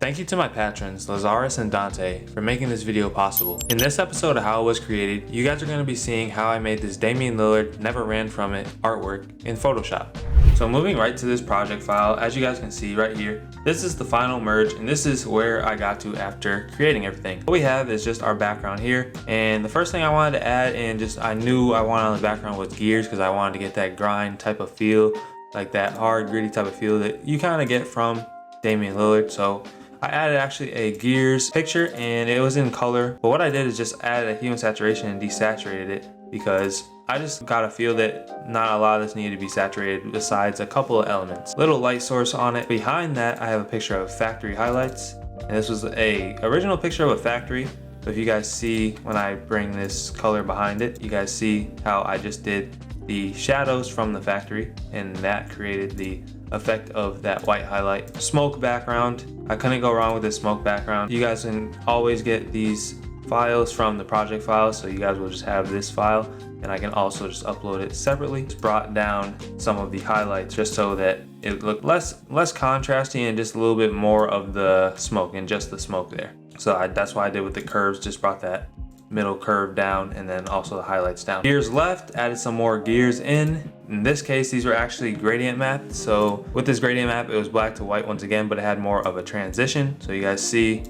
Thank you to my patrons, Lazarus and Dante, for making this video possible. In this episode of how it was created, you guys are going to be seeing how I made this Damian Lillard Never Ran From It artwork in Photoshop. So moving right to this project file, as you guys can see right here, this is the final merge, and this is where I got to after creating everything. What we have is just our background here, and the first thing I wanted to add, and just I knew I wanted on the background was gears, because I wanted to get that grind type of feel, like that hard, gritty type of feel that you kind of get from Damian Lillard. So I added actually a gears picture, and it was in color, but what I did is just added a hue and saturation and desaturated it, because I just got a feel that not a lot of this needed to be saturated besides a couple of elements. Little light source on it. Behind that, I have a picture of factory highlights, and this was a original picture of a factory. So if you guys see when I bring this color behind it, you guys see how I just did the shadows from the factory, and that created the effect of that white highlight. Smoke background, I couldn't go wrong with this smoke background. You guys can always get these files from the project files, so you guys will just have this file, and I can also just upload it separately. It's brought down some of the highlights just so that it looked less contrasty and just a little bit more of the smoke and just the smoke there. So that's why I did with the curves, just brought that middle curve down and then also the highlights down. Gears left, added some more gears in. In this case, these were actually gradient mapped. So with this gradient map, it was black to white once again, but it had more of a transition. So you guys see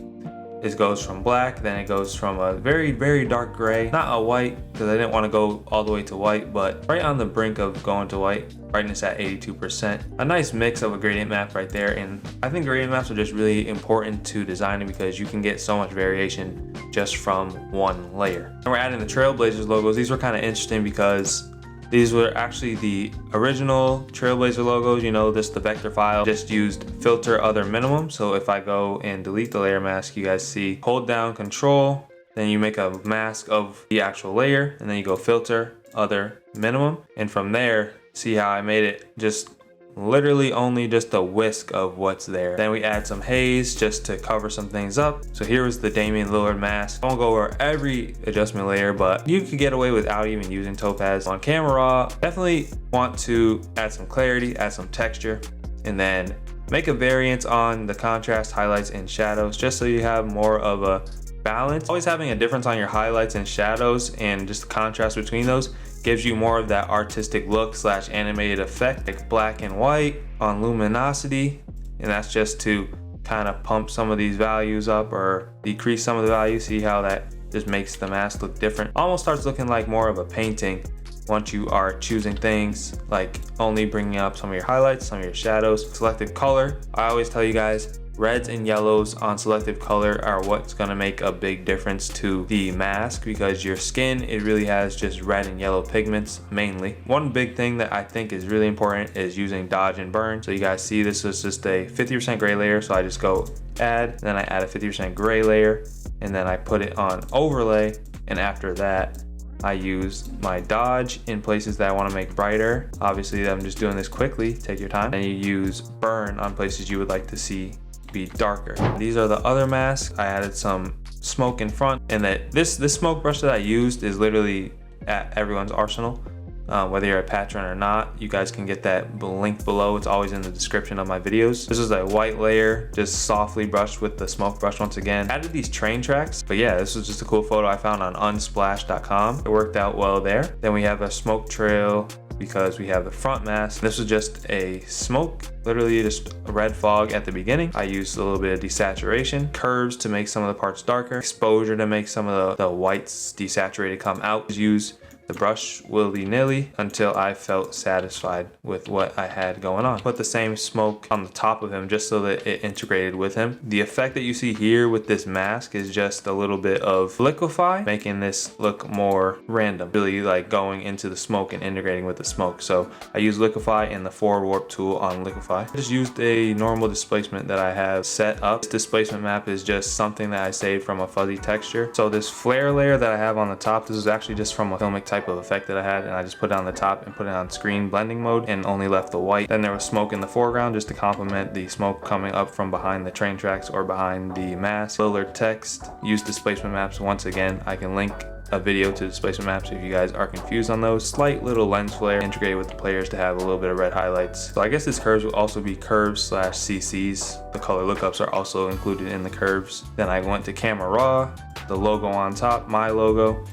it goes from black, then it goes from a very, very dark gray, not a white, because I didn't want to go all the way to white, but right on the brink of going to white, brightness at 82%. A nice mix of a gradient map right there, and I think gradient maps are just really important to designing because you can get so much variation just from one layer. And we're adding the Trailblazers logos. These were kind of interesting because these were actually the original Trailblazer logos, you know, the vector file. Just used filter other minimum. So if I go and delete the layer mask, you guys see, hold down Control, then you make a mask of the actual layer, and then you go filter other minimum. And from there, see how I made it just literally only just a whisk of what's there. Then we add some haze just to cover some things up. So here was the Damian Lillard mask. I won't go over every adjustment layer, but you could get away without even using topaz. On camera raw, definitely want to add some clarity, add some texture, and then make a variance on the contrast, highlights, and shadows, just so you have more of a balance. Always having a difference on your highlights and shadows and just the contrast between those gives you more of that artistic look / animated effect, like black and white on luminosity, and that's just to kind of pump some of these values up or decrease some of the values. See how that just makes the mask look different. Almost starts looking like more of a painting once you are choosing things like only bringing up some of your highlights, some of your shadows. Selective color, I always tell you guys, reds and yellows on selective color are what's going to make a big difference to the mask, because your skin, it really has just red and yellow pigments mainly. One big thing that I think is really important is using dodge and burn. So you guys see this is just a 50% gray layer, so I just go add, then I add a 50% gray layer, and then I put it on overlay, and after that I use my dodge in places that I want to make brighter. Obviously I'm just doing this quickly, take your time. And you use burn on places you would like to see be darker. These are the other masks. I added some smoke in front, and that this smoke brush that I used is literally at everyone's arsenal. Whether you're a patron or not, you guys can get that link below. It's always in the description of my videos. This is a white layer, just softly brushed with the smoke brush once again. Added these train tracks, but yeah, this was just a cool photo I found on unsplash.com. It worked out well there. Then we have a smoke trail because we have the front mask. This was just a smoke, literally just a red fog at the beginning. I used a little bit of desaturation, curves to make some of the parts darker, exposure to make some of the whites desaturated come out. Use the brush willy-nilly until I felt satisfied with what I had going on. Put the same smoke on the top of him just so that it integrated with him. The effect that you see here with this mask is just a little bit of liquefy, making this look more random, really like going into the smoke and integrating with the smoke. So I use liquefy and the forward warp tool on liquefy. I just used a normal displacement that I have set up. This displacement map is just something that I saved from a fuzzy texture. So this flare layer that I have on the top, this is actually just from a filmic type of effect that I had, and I just put it on the top and put it on screen blending mode and only left the white. Then there was smoke in the foreground just to complement the smoke coming up from behind the train tracks or behind the mask. Lillard text, use displacement maps. Once again, I can link a video to displacement maps if you guys are confused on those. Slight little lens flare integrated with the players to have a little bit of red highlights. So I guess this curves will also be curves slash CCs. The color lookups are also included in the curves. Then I went to camera raw, the logo on top, my logo,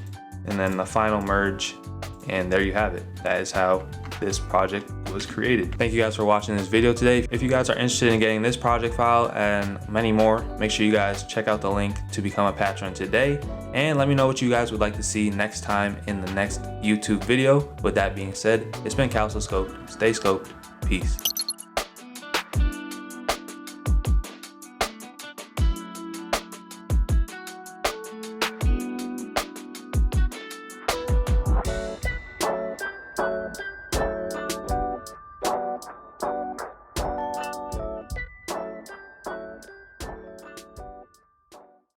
and then the final merge. And there you have it. That is how this project was created. Thank you guys for watching this video today. If you guys are interested in getting this project file and many more, make sure you guys check out the link to become a patron today. And let me know what you guys would like to see next time in the next YouTube video. With that being said, it's been CALSOSCOPED. Stay scoped. Peace.